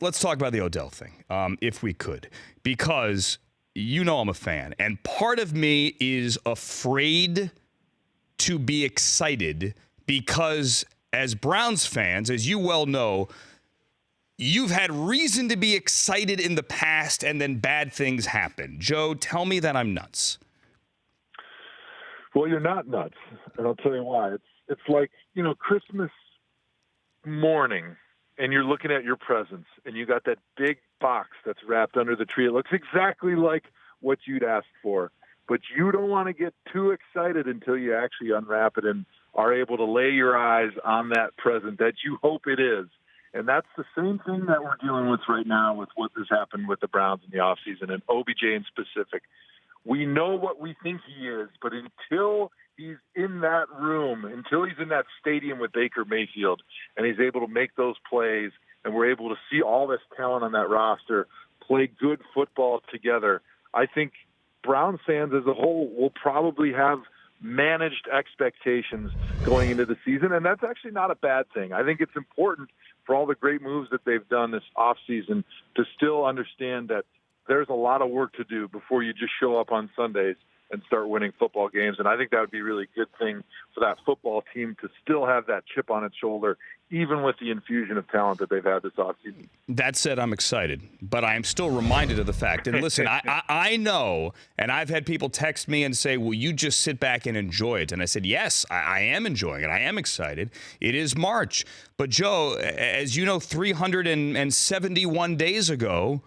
let's talk about the Odell thing, if we could, because you know I'm a fan, and part of me is afraid to be excited because as Browns fans, as you well know, you've had reason to be excited in the past and then bad things happen. Joe, tell me that I'm nuts. Well, you're not nuts, and I'll tell you why. It's like, Christmas morning, and you're looking at your presents, and you got that big box that's wrapped under the tree. It looks exactly like what you'd asked for, but you don't want to get too excited until you actually unwrap it and are able to lay your eyes on that present that you hope it is. And that's the same thing that we're dealing with right now with what has happened with the Browns in the offseason and OBJ in specific. We know what we think he is, but until he's in that room, until he's in that stadium with Baker Mayfield and he's able to make those plays and we're able to see all this talent on that roster play good football together, I think Browns fans as a whole will probably have managed expectations going into the season, and that's actually not a bad thing. I think it's important for all the great moves that they've done this offseason to still understand that there's a lot of work to do before you just show up on Sundays and start winning football games. And I think that would be a really good thing for that football team to still have that chip on its shoulder, even with the infusion of talent that they've had this offseason. That said, I'm excited, but I am still reminded of the fact. And listen, I know, and I've had people text me and say, will you just sit back and enjoy it? And I said, yes, I am enjoying it. I am excited. It is March. But, Joe, as you know, 371 days ago,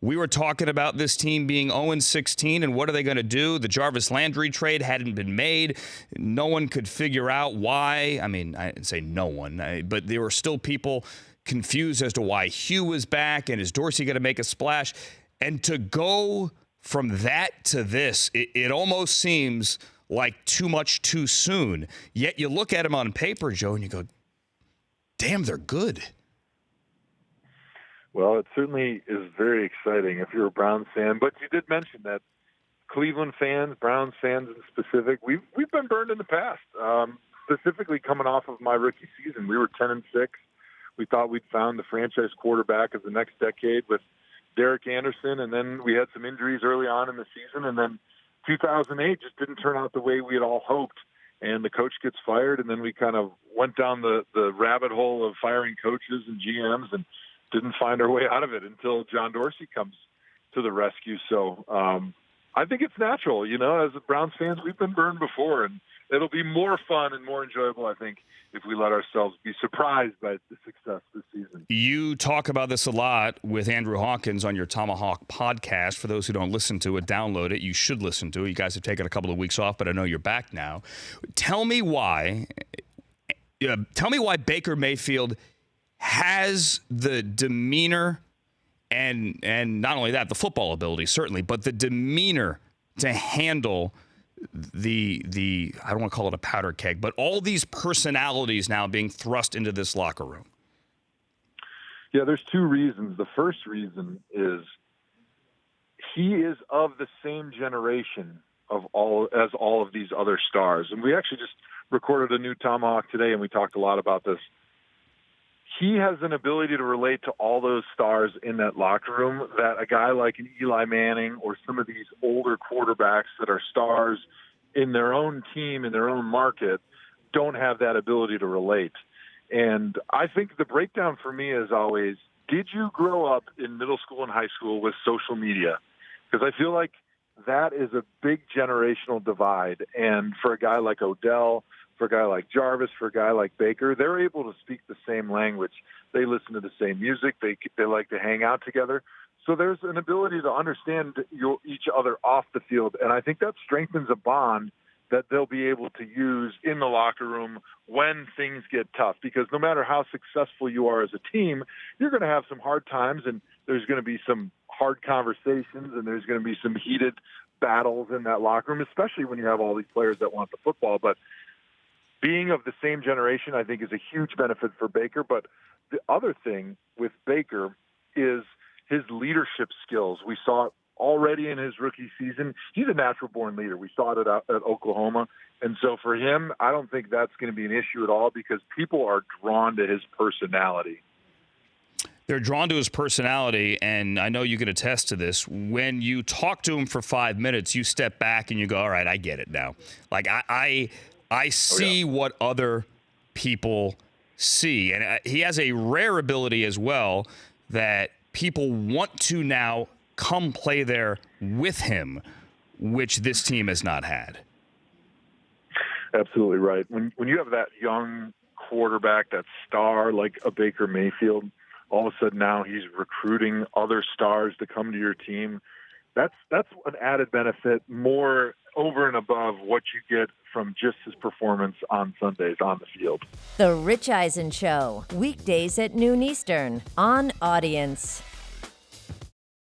we were talking about this team being 0-16, and what are they going to do? The Jarvis Landry trade hadn't been made. No one could figure out why. I mean, I didn't say no one, but there were still people confused as to why Hugh was back, and is Dorsey going to make a splash? And to go from that to this, it almost seems like too much too soon. Yet you look at them on paper, Joe, and you go, damn, they're good. Well, it certainly is very exciting if you're a Browns fan. But you did mention that Cleveland fans, Browns fans in specific, we've been burned in the past. Specifically coming off of my rookie season, we were 10-6. We thought we'd found the franchise quarterback of the next decade with Derek Anderson, and then we had some injuries early on in the season, and then 2008 just didn't turn out the way we had all hoped. And the coach gets fired, and then we kind of went down the rabbit hole of firing coaches and GMs and didn't find our way out of it until John Dorsey comes to the rescue. So I think it's natural, as Browns fans, we've been burned before, and it'll be more fun and more enjoyable, I think, if we let ourselves be surprised by the success this season. You talk about this a lot with Andrew Hawkins on your Tomahawk podcast. For those who don't listen to it, download it. You should listen to it. You guys have taken a couple of weeks off, but I know you're back now. Tell me why Baker Mayfield has the demeanor and not only that, the football ability, certainly, but the demeanor to handle the I don't want to call it a powder keg, but all these personalities now being thrust into this locker room. Yeah, there's two reasons. The first reason is he is of the same generation of all of these other stars. And we actually just recorded a new Tomahawk today, and we talked a lot about this. He has an ability to relate to all those stars in that locker room that a guy like an Eli Manning or some of these older quarterbacks that are stars in their own team, in their own market, don't have that ability to relate. And I think the breakdown for me is always, did you grow up in middle school and high school with social media? Because I feel like that is a big generational divide. And for a guy like Odell, for a guy like Jarvis, for a guy like Baker, they're able to speak the same language. They listen to the same music. They like to hang out together. So there's an ability to understand each other off the field. And I think that strengthens a bond that they'll be able to use in the locker room when things get tough. Because no matter how successful you are as a team, you're going to have some hard times, and there's going to be some hard conversations, and there's going to be some heated battles in that locker room, especially when you have all these players that want the football. But being of the same generation, I think, is a huge benefit for Baker. But the other thing with Baker is his leadership skills. We saw it already in his rookie season. He's a natural-born leader. We saw it at Oklahoma. And so for him, I don't think that's going to be an issue at all because people are drawn to his personality. They're drawn to his personality, and I know you can attest to this. When you talk to him for 5 minutes, you step back and you go, all right, I get it now. Like, I see what other people see. And he has a rare ability as well that people want to now come play there with him, which this team has not had. Absolutely right. When you have that young quarterback, that star like a Baker Mayfield, all of a sudden now he's recruiting other stars to come to your team. That's an added benefit, more over and above what you get from just his performance on Sundays on the field. The Rich Eisen Show, weekdays at noon Eastern on Audience.